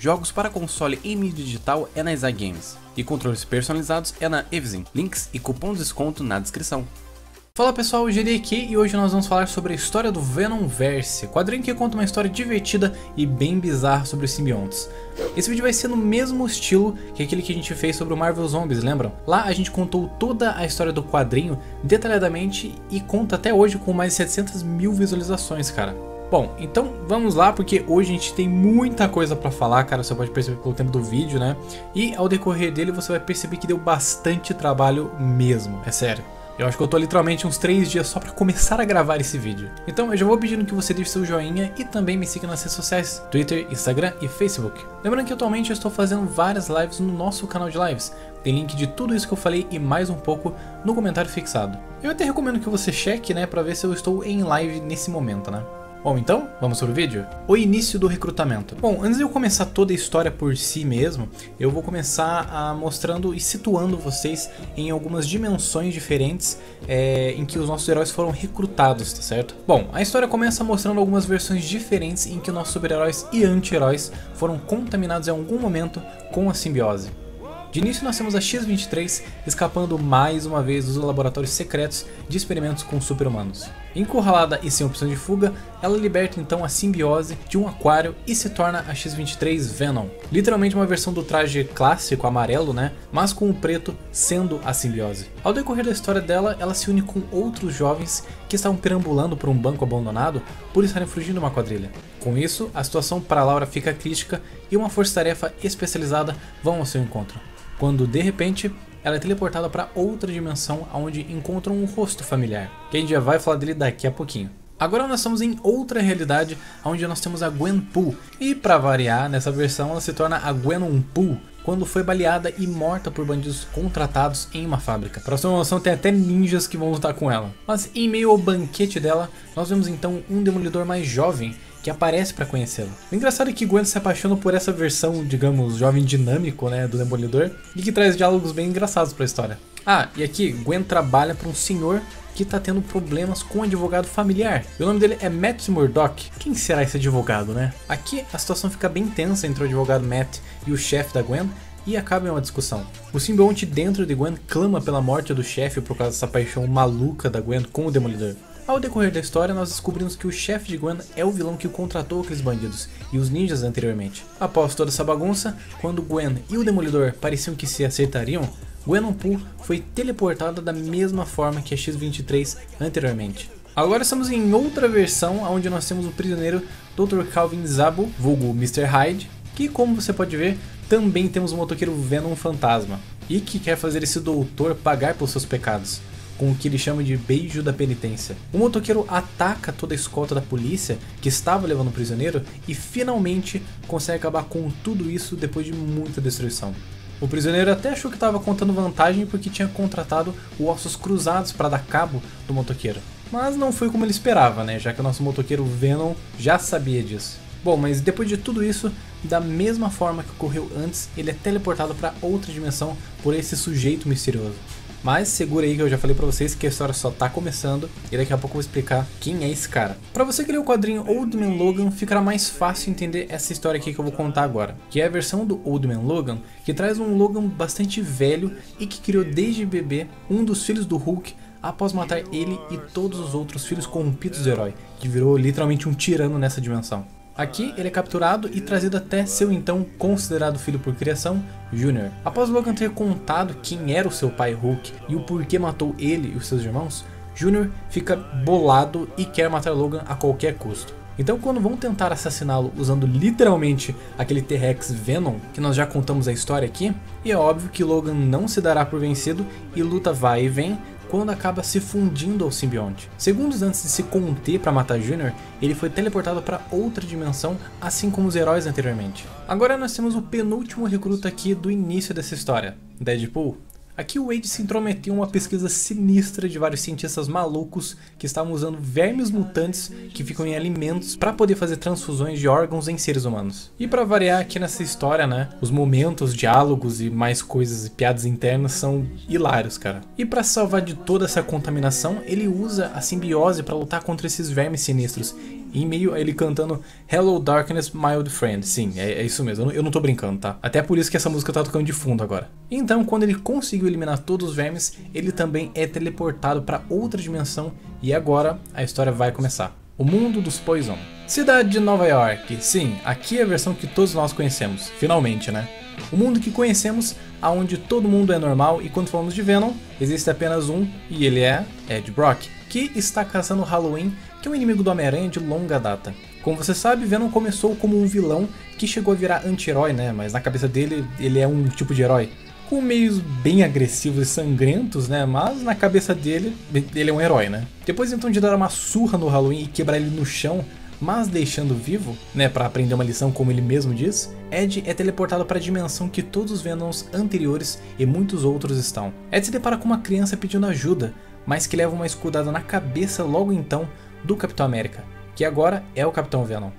Jogos para console em mídia digital é na Zygames, e controles personalizados é na Evzin. Links e cupom de desconto na descrição. Fala pessoal, o GD aqui e hoje nós vamos falar sobre a história do Venomverse, quadrinho que conta uma história divertida e bem bizarra sobre os simbiontes. Esse vídeo vai ser no mesmo estilo que aquele que a gente fez sobre o Marvel Zombies, lembram? Lá a gente contou toda a história do quadrinho detalhadamente e conta até hoje com mais de 700 mil visualizações, cara. Bom, então vamos lá, porque hoje a gente tem muita coisa pra falar, cara, você pode perceber pelo tempo do vídeo, né? E ao decorrer dele você vai perceber que deu bastante trabalho mesmo, é sério. Eu acho que eu tô literalmente uns 3 dias só pra começar a gravar esse vídeo. Então eu já vou pedindo que você deixe seu joinha e também me siga nas redes sociais, Twitter, Instagram e Facebook. Lembrando que atualmente eu estou fazendo várias lives no nosso canal de lives. Tem link de tudo isso que eu falei e mais um pouco no comentário fixado. Eu até recomendo que você cheque, né, pra ver se eu estou em live nesse momento, né? Bom, então, vamos para o vídeo? O início do recrutamento. Bom, antes de eu começar toda a história por si mesmo, eu vou começar mostrando e situando vocês em algumas dimensões diferentes em que os nossos heróis foram recrutados, tá certo? Bom, a história começa mostrando algumas versões diferentes em que nossos super-heróis e anti-heróis foram contaminados em algum momento com a simbiose. De início nós temos a X-23 escapando mais uma vez dos laboratórios secretos de experimentos com super-humanos. Encurralada e sem opção de fuga, ela liberta então a simbiose de um aquário e se torna a X-23 Venom. Literalmente uma versão do traje clássico amarelo, né? Mas com o preto sendo a simbiose. Ao decorrer da história dela, ela se une com outros jovens que estavam perambulando por um banco abandonado por estarem fugindo de uma quadrilha. Com isso, a situação para Laura fica crítica e uma força-tarefa especializada vão ao seu encontro. Quando de repente ela é teleportada para outra dimensão onde encontra um rosto familiar, que a gente já vai falar dele daqui a pouquinho. Agora nós estamos em outra realidade onde nós temos a Gwenpool, e para variar nessa versão ela se torna a Gwenonpool quando foi baleada e morta por bandidos contratados em uma fábrica. Para sua noção, tem até ninjas que vão lutar com ela. Mas em meio ao banquete dela, nós vemos então um demolidor mais jovem que aparece para conhecê-la. O engraçado é que Gwen se apaixona por essa versão, digamos, jovem dinâmico, né, do Demolidor, e que traz diálogos bem engraçados para a história. Ah, e aqui Gwen trabalha para um senhor que está tendo problemas com um advogado familiar. E o nome dele é Matt Murdock. Quem será esse advogado, né? Aqui a situação fica bem tensa entre o advogado Matt e o chefe da Gwen, e acaba em uma discussão. O simbionte dentro de Gwen clama pela morte do chefe por causa dessa paixão maluca da Gwen com o Demolidor. Ao decorrer da história, nós descobrimos que o chefe de Gwen é o vilão que contratou aqueles bandidos e os ninjas anteriormente. Após toda essa bagunça, quando Gwen e o Demolidor pareciam que se acertariam, Gwenpool foi teleportada da mesma forma que a X-23 anteriormente. Agora estamos em outra versão, onde nós temos o prisioneiro Dr. Calvin Zabo, vulgo Mr. Hyde, que, como você pode ver, também temos o motoqueiro Venom Fantasma, e que quer fazer esse doutor pagar pelos seus pecados, com o que ele chama de beijo da penitência. O motoqueiro ataca toda a escolta da polícia que estava levando o prisioneiro e finalmente consegue acabar com tudo isso depois de muita destruição. O prisioneiro até achou que estava contando vantagem porque tinha contratado o Ossos Cruzados para dar cabo do motoqueiro. Mas não foi como ele esperava, né? Já que o nosso motoqueiro Venom já sabia disso. Bom, mas depois de tudo isso, da mesma forma que ocorreu antes, ele é teleportado para outra dimensão por esse sujeito misterioso. Mas segura aí que eu já falei pra vocês que a história só tá começando e daqui a pouco eu vou explicar quem é esse cara. Pra você que leu o quadrinho Old Man Logan, ficará mais fácil entender essa história aqui que eu vou contar agora, que é a versão do Old Man Logan, que traz um Logan bastante velho e que criou desde bebê um dos filhos do Hulk após matar ele e todos os outros filhos corrompidos do herói, que virou literalmente um tirano nessa dimensão. Aqui ele é capturado e trazido até seu então considerado filho por criação, Junior. Após Logan ter contado quem era o seu pai Hulk e o porquê matou ele e os seus irmãos, Junior fica bolado e quer matar Logan a qualquer custo. Então quando vão tentar assassiná-lo usando literalmente aquele T-Rex Venom, que nós já contamos a história aqui, e é óbvio que Logan não se dará por vencido e luta vai e vem, quando acaba se fundindo ao simbionte. Segundos antes de se conter para matar Junior, ele foi teleportado para outra dimensão, assim como os heróis anteriormente. Agora nós temos o penúltimo recruta aqui do início dessa história, Deadpool. Aqui o Wade se intrometeu em uma pesquisa sinistra de vários cientistas malucos que estavam usando vermes mutantes que ficam em alimentos para poder fazer transfusões de órgãos em seres humanos. E para variar aqui nessa história, né, os momentos, diálogos e mais coisas e piadas internas são hilários, cara. E para salvar de toda essa contaminação, ele usa a simbiose para lutar contra esses vermes sinistros em meio a ele cantando Hello Darkness, My Old Friend. Sim, é isso mesmo, eu não tô brincando, tá? Até por isso que essa música tá tocando de fundo agora. Então, quando ele conseguiu eliminar todos os vermes, ele também é teleportado para outra dimensão e agora a história vai começar. O mundo dos Poison. Cidade de Nova York. Sim, aqui é a versão que todos nós conhecemos, finalmente, né? O mundo que conhecemos, onde todo mundo é normal e quando falamos de Venom, existe apenas um e ele é Ed Brock, que está caçando Halloween, que é um inimigo do Homem-Aranha de longa data. Como você sabe, Venom começou como um vilão que chegou a virar anti-herói, né? Mas na cabeça dele, ele é um tipo de herói. Com meios bem agressivos e sangrentos, né? Mas na cabeça dele, ele é um herói, né? Depois então de dar uma surra no Halloween e quebrar ele no chão, mas deixando vivo, né, para aprender uma lição como ele mesmo diz, Ed é teleportado para a dimensão que todos os Venoms anteriores e muitos outros estão. Ed se depara com uma criança pedindo ajuda, mas que leva uma escudada na cabeça logo então do Capitão América, que agora é o Capitão Venom.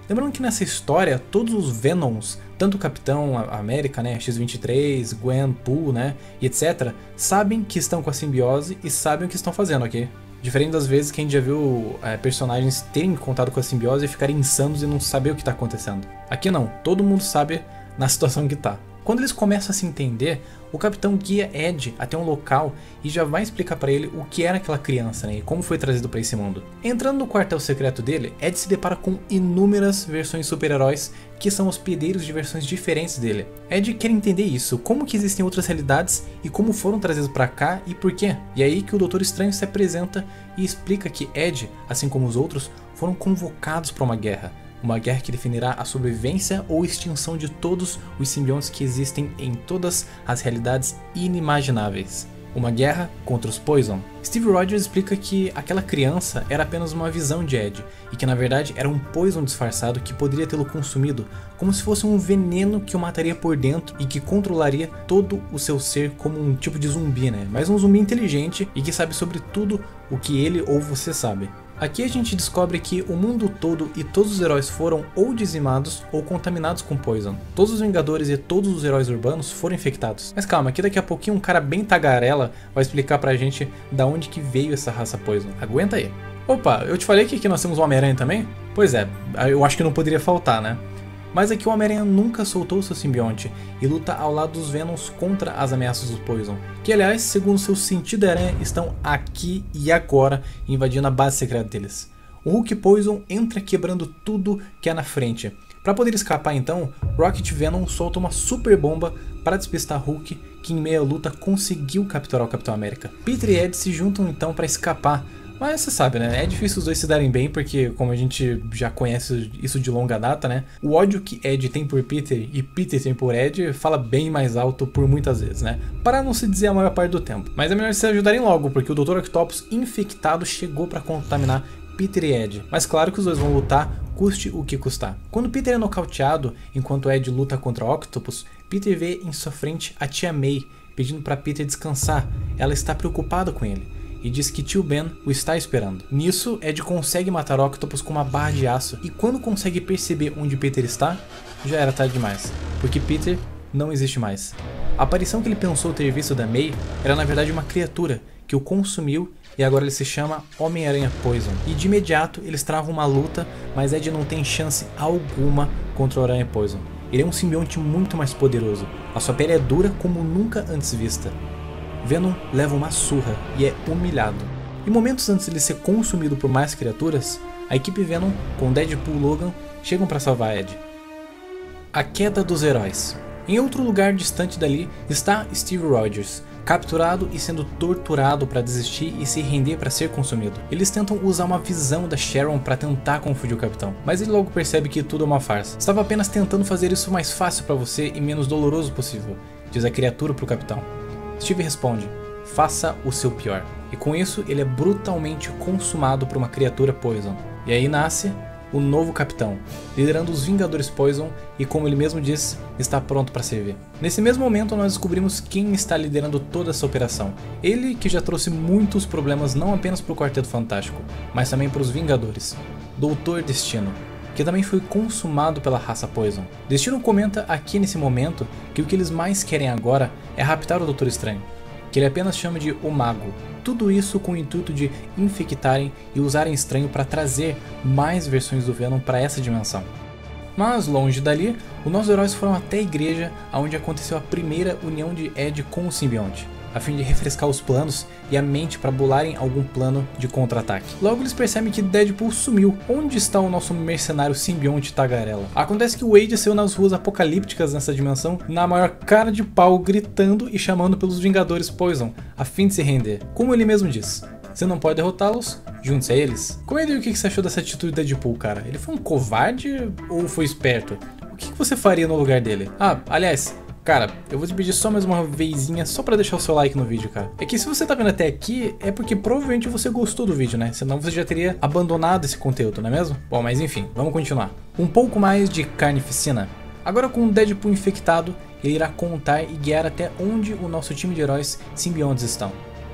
Lembrando que nessa história, todos os Venoms, tanto o Capitão América, né, X-23, Gwen, Pooh, né, e etc, sabem que estão com a simbiose e sabem o que estão fazendo, ok? Diferente das vezes que a gente já viu personagens terem contato com a simbiose e ficarem insanos e não saber o que está acontecendo. Aqui não, todo mundo sabe na situação que tá. Quando eles começam a se entender, o capitão guia Ed até um local e já vai explicar para ele o que era aquela criança, né, e como foi trazido para esse mundo. Entrando no quartel secreto dele, Ed se depara com inúmeras versões super-heróis que são hospedeiros de versões diferentes dele. Ed quer entender isso, como que existem outras realidades e como foram trazidos para cá e por quê. E é aí que o Doutor Estranho se apresenta e explica que Ed, assim como os outros, foram convocados para uma guerra. Uma guerra que definirá a sobrevivência ou extinção de todos os simbiontes que existem em todas as realidades inimagináveis. Uma guerra contra os Poison. Steve Rogers explica que aquela criança era apenas uma visão de Ed, e que na verdade era um Poison disfarçado que poderia tê-lo consumido, como se fosse um veneno que o mataria por dentro e que controlaria todo o seu ser como um tipo de zumbi, né? Mas um zumbi inteligente e que sabe sobre tudo o que ele ou você sabe. Aqui a gente descobre que o mundo todo e todos os heróis foram ou dizimados ou contaminados com Poison. Todos os Vingadores e todos os heróis urbanos foram infectados. Mas calma, aqui daqui a pouquinho um cara bem tagarela vai explicar pra gente da onde que veio essa raça Poison. Aguenta aí. Opa, eu te falei que aqui nós temos o Homem-Aranha também? Pois é, eu acho que não poderia faltar, né? Mas aqui o Homem-Aranha nunca soltou seu simbionte e luta ao lado dos Venoms contra as ameaças do Poison, que aliás, segundo seu sentido de aranha, estão aqui e agora invadindo a base secreta deles. O Hulk Poison entra quebrando tudo que há na frente. Para poder escapar então, Rocket Venom solta uma super bomba para despistar Hulk, que em meio à luta conseguiu capturar o Capitão América. Peter e Ed se juntam então para escapar. Mas você sabe, né? É difícil os dois se darem bem, porque como a gente já conhece isso de longa data, né? O ódio que Ed tem por Peter e Peter tem por Ed fala bem mais alto por muitas vezes, né? Para não se dizer a maior parte do tempo. Mas é melhor se ajudarem logo, porque o Dr. Octopus infectado chegou para contaminar Peter e Ed. Mas claro que os dois vão lutar, custe o que custar. Quando Peter é nocauteado, enquanto Ed luta contra Octopus, Peter vê em sua frente a tia May, pedindo para Peter descansar. Ela está preocupada com ele e diz que tio Ben o está esperando. Nisso, Ed consegue matar Octopus com uma barra de aço, e quando consegue perceber onde Peter está, já era tarde demais, porque Peter não existe mais. A aparição que ele pensou ter visto da May era na verdade uma criatura que o consumiu e agora ele se chama Homem-Aranha Poison. E de imediato eles travam uma luta, mas Ed não tem chance alguma contra o Aranha Poison. Ele é um simbionte muito mais poderoso, a sua pele é dura como nunca antes vista. Venom leva uma surra e é humilhado. E momentos antes de ele ser consumido por mais criaturas, a equipe Venom, com Deadpool e Logan, chegam para salvar Ed. A queda dos heróis. Em outro lugar distante dali está Steve Rogers, capturado e sendo torturado para desistir e se render para ser consumido. Eles tentam usar uma visão da Sharon para tentar confundir o capitão, mas ele logo percebe que tudo é uma farsa. Estava apenas tentando fazer isso mais fácil para você e menos doloroso possível, diz a criatura para o capitão. Steve responde, faça o seu pior. E com isso ele é brutalmente consumado por uma criatura Poison. E aí nasce o novo capitão, liderando os Vingadores Poison e, como ele mesmo diz, está pronto para servir. Nesse mesmo momento nós descobrimos quem está liderando toda essa operação. Ele que já trouxe muitos problemas não apenas para o Quarteto Fantástico, mas também para os Vingadores. Doutor Destino, que também foi consumado pela raça Poison. Destino comenta aqui nesse momento que o que eles mais querem agora é raptar o Doutor Estranho. que ele apenas chama de O Mago. Tudo isso com o intuito de infectarem e usarem Estranho para trazer mais versões do Venom para essa dimensão. Mas longe dali, os nossos heróis foram até a igreja onde aconteceu a primeira união de Ed com o simbionte, a fim de refrescar os planos e a mente para bolarem algum plano de contra-ataque. Logo eles percebem que Deadpool sumiu. Onde está o nosso mercenário simbionte tagarela? Acontece que o Wade saiu nas ruas apocalípticas nessa dimensão na maior cara de pau, gritando e chamando pelos Vingadores Poison, a fim de se render. Como ele mesmo diz, você não pode derrotá-los, junte-se a eles. Comenta aí o que você achou dessa atitude do Deadpool, cara. Ele foi um covarde ou foi esperto? O que você faria no lugar dele? Ah, aliás, cara, eu vou te pedir só mais uma vezinha, só pra deixar o seu like no vídeo, cara. É que se você tá vendo até aqui, é porque provavelmente você gostou do vídeo, né? Senão você já teria abandonado esse conteúdo, não é mesmo? Bom, mas enfim, vamos continuar. Um pouco mais de carnificina. Agora com o Deadpool infectado, ele irá contar e guiar até onde o nosso time de heróis simbiontes estão.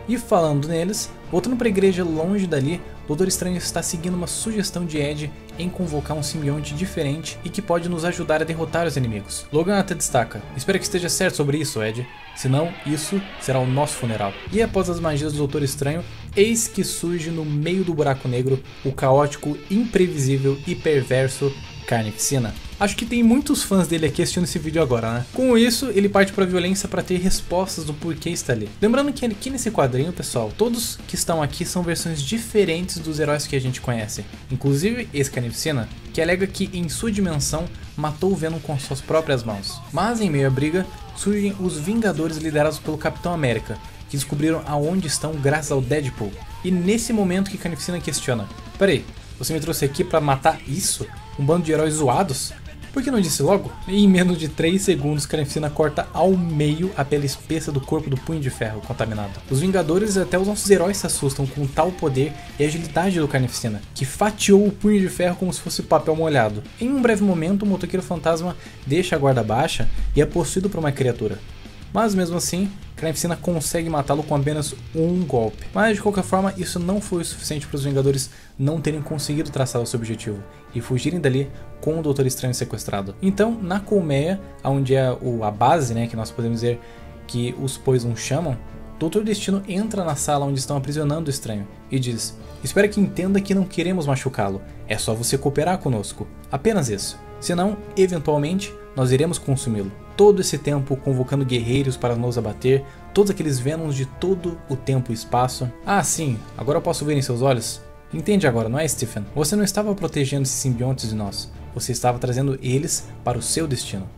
E falando neles, voltando para a igreja longe dali, o Doutor Estranho está seguindo uma sugestão de Ed em convocar um simbionte diferente e que pode nos ajudar a derrotar os inimigos. Logan até destaca: espero que esteja certo sobre isso, Ed, senão isso será o nosso funeral. E após as magias do Doutor Estranho, eis que surge no meio do buraco negro o caótico, imprevisível e perverso Carnificina. Acho que tem muitos fãs dele aqui assistindo esse vídeo agora, né? Com isso, ele parte para a violência para ter respostas do porquê está ali. Lembrando que aqui nesse quadrinho, pessoal, todos que estão aqui são versões diferentes dos heróis que a gente conhece. Inclusive esse Carnificina, que alega que em sua dimensão matou o Venom com suas próprias mãos. Mas em meio à briga, surgem os Vingadores liderados pelo Capitão América, que descobriram aonde estão graças ao Deadpool. E nesse momento que Carnificina questiona: peraí, você me trouxe aqui para matar isso? Um bando de heróis zoados? Por que não disse logo? E em menos de 3 segundos, Carnificina corta ao meio a pele espessa do corpo do Punho de Ferro contaminado. Os Vingadores e até os nossos heróis se assustam com tal poder e agilidade do Carnificina, que fatiou o Punho de Ferro como se fosse papel molhado. Em um breve momento, o motoqueiro fantasma deixa a guarda baixa e é possuído por uma criatura. Mas mesmo assim, Carnificina consegue matá-lo com apenas um golpe. Mas de qualquer forma, isso não foi o suficiente para os Vingadores não terem conseguido traçar o seu objetivo e fugirem dali com o Doutor Estranho sequestrado. Então, na colmeia, onde é a base, né, que nós podemos dizer que os Poison chamam, Doutor Destino entra na sala onde estão aprisionando o Estranho e diz: espero que entenda que não queremos machucá-lo, é só você cooperar conosco, apenas isso. Senão, eventualmente, nós iremos consumi-lo. Todo esse tempo convocando guerreiros para nos abater, todos aqueles Venoms de todo o tempo e espaço. Ah sim, agora eu posso ver em seus olhos? Entende agora, não é, Stephen? Você não estava protegendo esses simbiontes de nós, você estava trazendo eles para o seu destino.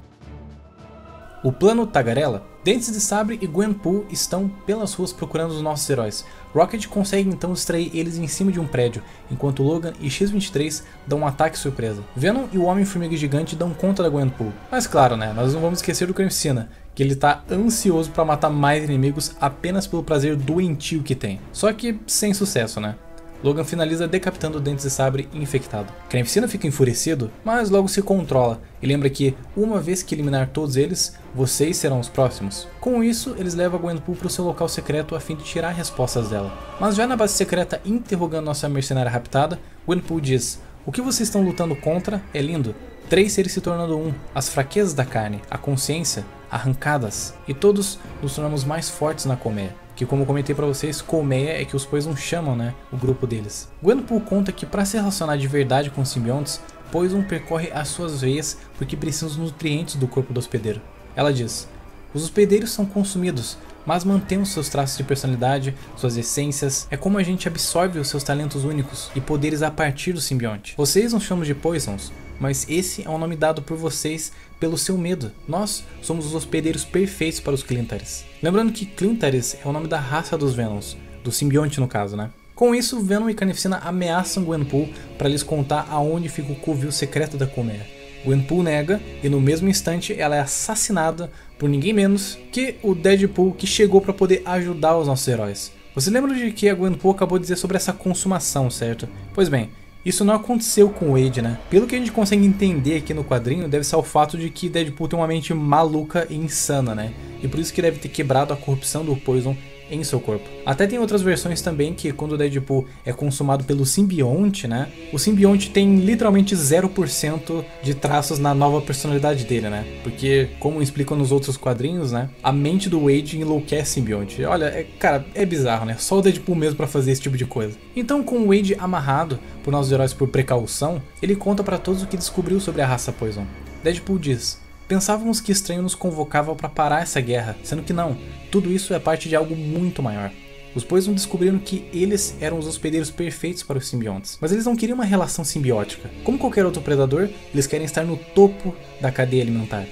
O plano Tagarela. Dentes de Sabre e Gwenpool estão pelas ruas procurando os nossos heróis. Rocket consegue então distrair eles em cima de um prédio, enquanto Logan e X-23 dão um ataque surpresa. Venom e o Homem-Formiga Gigante dão conta da Gwenpool. Mas claro, né, nós não vamos esquecer do Carnificina, que ele tá ansioso para matar mais inimigos apenas pelo prazer doentio que tem. Só que sem sucesso, né? Logan finaliza decapitando o Dentes de Sabre infectado. Carnificina fica enfurecido, mas logo se controla e lembra que, uma vez que eliminar todos eles, vocês serão os próximos. Com isso, eles levam a Gwenpool para o seu local secreto a fim de tirar respostas dela. Mas já na base secreta, interrogando nossa mercenária raptada, Gwenpool diz: o que vocês estão lutando contra é lindo. 3 seres se tornando um, as fraquezas da carne, a consciência, arrancadas, e todos nos tornamos mais fortes na colmeia. Que, como comentei pra vocês, colmeia é que os Poison chamam, né, o grupo deles. Gwenpool conta que para se relacionar de verdade com os simbiontes, Poison percorre as suas veias porque precisa dos nutrientes do corpo do hospedeiro. Ela diz: os hospedeiros são consumidos, mas mantemos seus traços de personalidade, suas essências, é como a gente absorve os seus talentos únicos e poderes a partir do simbionte. Vocês nos chamam de Poisons, mas esse é um nome dado por vocês pelo seu medo. Nós somos os hospedeiros perfeitos para os Clintares. Lembrando que Clintares é o nome da raça dos Venoms, do simbionte no caso, né? Com isso, Venom e Carnificina ameaçam Gwenpool para lhes contar aonde fica o covil secreto da colmeia. Gwenpool nega e no mesmo instante ela é assassinada por ninguém menos que o Deadpool, que chegou para poder ajudar os nossos heróis. Você lembra de que a Gwenpool acabou de dizer sobre essa consumação, certo? Pois bem, isso não aconteceu com o Wade, né? Pelo que a gente consegue entender aqui no quadrinho, deve ser o fato de que Deadpool tem uma mente maluca e insana, né? E por isso que deve ter quebrado a corrupção do Poison em seu corpo. Até tem outras versões também que quando o Deadpool é consumado pelo simbionte, né, o simbionte tem literalmente 0% de traços na nova personalidade dele, né, porque como explicam nos outros quadrinhos, né, a mente do Wade enlouquece o simbionte. Olha, cara, é bizarro, né, só o Deadpool mesmo pra fazer esse tipo de coisa. Então, com o Wade amarrado por nossos heróis por precaução, ele conta pra todos o que descobriu sobre a raça Poison. Deadpool diz: pensávamos que Estranho nos convocava para parar essa guerra, sendo que não, tudo isso é parte de algo muito maior. Os Poison descobriram que eles eram os hospedeiros perfeitos para os simbiontes, mas eles não queriam uma relação simbiótica. Como qualquer outro predador, eles querem estar no topo da cadeia alimentar.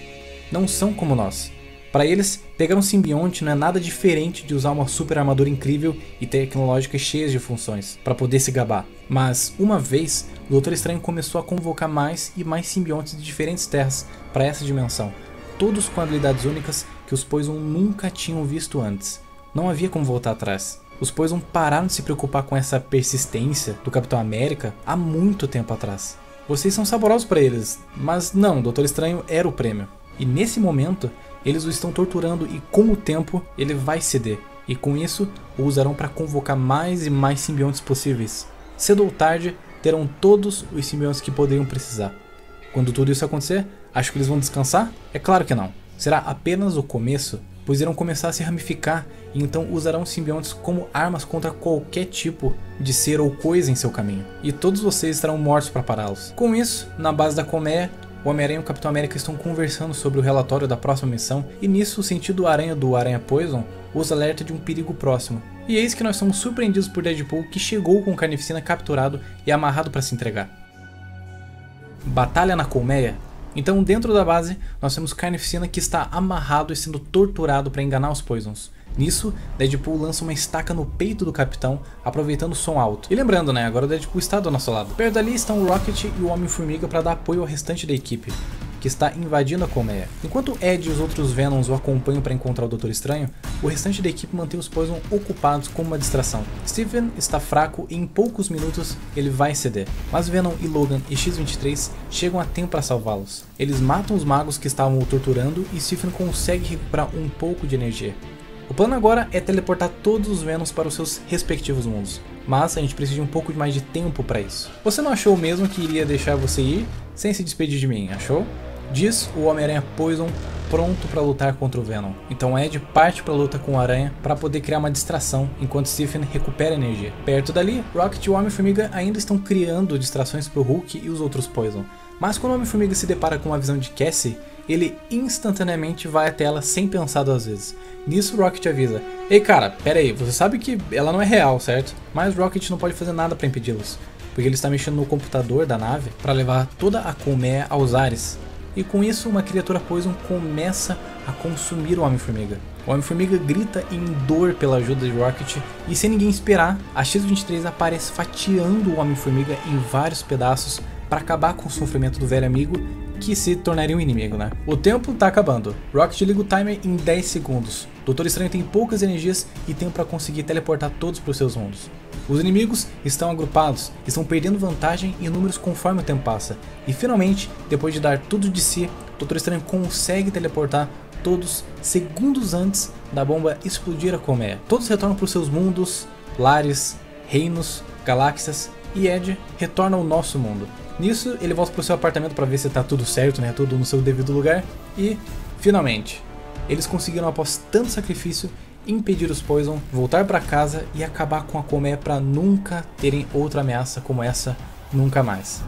Não são como nós. Para eles, pegar um simbionte não é nada diferente de usar uma super armadura incrível e tecnológica cheia de funções, para poder se gabar. Mas, uma vez, o Doutor Estranho começou a convocar mais e mais simbiontes de diferentes terras para essa dimensão, todos com habilidades únicas que os Poison nunca tinham visto antes. Não havia como voltar atrás. Os Poison pararam de se preocupar com essa persistência do Capitão América há muito tempo atrás. Vocês são saborosos para eles, mas não, o Doutor Estranho era o prêmio. E nesse momento, eles o estão torturando e com o tempo ele vai ceder. E com isso, o usarão para convocar mais e mais simbiontes possíveis. Cedo ou tarde, terão todos os simbiontes que poderiam precisar. Quando tudo isso acontecer, acho que eles vão descansar? É claro que não. Será apenas o começo, pois irão começar a se ramificar e então usarão simbiontes como armas contra qualquer tipo de ser ou coisa em seu caminho. E todos vocês estarão mortos para pará-los. Com isso, na base da colmeia, o Homem-Aranha e o Capitão América estão conversando sobre o relatório da próxima missão, e nisso o sentido aranha do Aranha Poison os alerta de um perigo próximo. E eis que nós somos surpreendidos por Deadpool, que chegou com o Carnificina capturado e amarrado para se entregar. Batalha na colmeia? Então dentro da base nós temos Carnificina que está amarrado e sendo torturado para enganar os Poisons. Nisso, Deadpool lança uma estaca no peito do capitão, aproveitando o som alto. E lembrando, né, agora o Deadpool está do nosso lado. Perto dali estão o Rocket e o Homem-Formiga para dar apoio ao restante da equipe, que está invadindo a colmeia. Enquanto Ed e os outros Venoms o acompanham para encontrar o Doutor Estranho, o restante da equipe mantém os Poison ocupados como uma distração. Stephen está fraco e em poucos minutos ele vai ceder, mas Venom e Logan e X-23 chegam a tempo para salvá-los. Eles matam os magos que estavam o torturando e Stephen consegue recuperar um pouco de energia. O plano agora é teleportar todos os Venoms para os seus respectivos mundos, mas a gente precisa de um pouco mais de tempo para isso. Você não achou mesmo que iria deixar você ir sem se despedir de mim, achou? Diz o Homem-Aranha Poison pronto para lutar contra o Venom. Então Ed parte para a luta com o Aranha para poder criar uma distração enquanto Stephen recupera energia. Perto dali, Rocket e o Homem-Formiga ainda estão criando distrações para o Hulk e os outros Poison. Mas quando o Homem-Formiga se depara com uma visão de Cassie, ele instantaneamente vai até ela sem pensar duas vezes. Nisso Rocket avisa: ei cara, pera aí, você sabe que ela não é real, certo? Mas Rocket não pode fazer nada para impedi-los, porque ele está mexendo no computador da nave para levar toda a colmeia aos ares. E com isso uma criatura Poison começa a consumir o Homem-Formiga. O Homem-Formiga grita em dor pela ajuda de Rocket e sem ninguém esperar, a X-23 aparece fatiando o Homem-Formiga em vários pedaços para acabar com o sofrimento do velho amigo, que se tornaria um inimigo, né? O tempo tá acabando. Rocket liga o timer em 10 segundos. Doutor Estranho tem poucas energias e tempo para conseguir teleportar todos para os seus mundos. Os inimigos estão agrupados, estão perdendo vantagem em números conforme o tempo passa. E finalmente, depois de dar tudo de si, Doutor Estranho consegue teleportar todos segundos antes da bomba explodir a colmeia. Todos retornam para os seus mundos, lares, reinos, galáxias, e Ed retorna ao nosso mundo. Nisso, ele volta para o seu apartamento para ver se está tudo certo, né? Tudo no seu devido lugar. E, finalmente, eles conseguiram, após tanto sacrifício, impedir os Poison, voltar para casa e acabar com a colmeia para nunca terem outra ameaça como essa, nunca mais.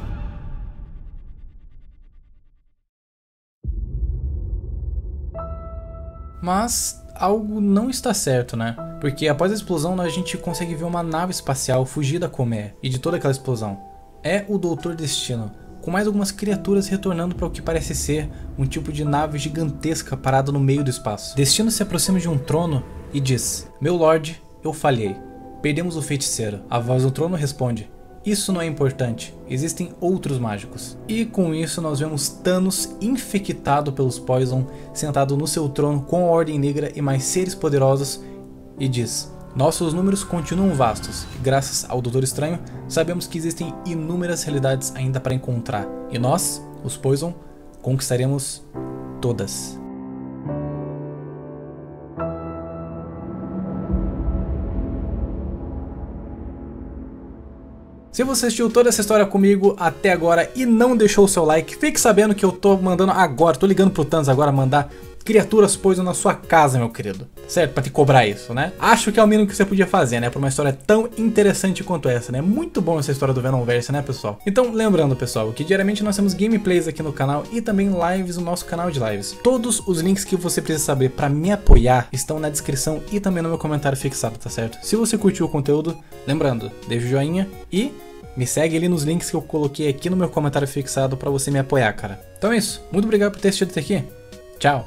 Mas algo não está certo, né? Porque após a explosão a gente consegue ver uma nave espacial fugir da colmeia e de toda aquela explosão. É o Doutor Destino, com mais algumas criaturas retornando para o que parece ser um tipo de nave gigantesca parada no meio do espaço. Destino se aproxima de um trono e diz: meu Lorde, eu falhei. Perdemos o feiticeiro. A voz do trono responde: isso não é importante, existem outros mágicos. E com isso nós vemos Thanos infectado pelos Poison, sentado no seu trono com a Ordem Negra e mais seres poderosos, e diz: nossos números continuam vastos, e graças ao Doutor Estranho, sabemos que existem inúmeras realidades ainda para encontrar, e nós, os Poison, conquistaremos todas. Se você assistiu toda essa história comigo até agora e não deixou o seu like, fique sabendo que eu tô mandando agora, tô ligando pro Thanos agora mandar criaturas poison na sua casa, meu querido. Certo? Pra te cobrar isso, né? Acho que é o mínimo que você podia fazer, né? Pra uma história tão interessante quanto essa, né? Muito bom essa história do Venomverse, né, pessoal? Então, lembrando, pessoal, que diariamente nós temos gameplays aqui no canal e também lives no nosso canal de lives. Todos os links que você precisa saber pra me apoiar estão na descrição e também no meu comentário fixado, tá certo? Se você curtiu o conteúdo, lembrando, deixa o joinha e me segue ali nos links que eu coloquei aqui no meu comentário fixado pra você me apoiar, cara. Então é isso. Muito obrigado por ter assistido até aqui. Tchau!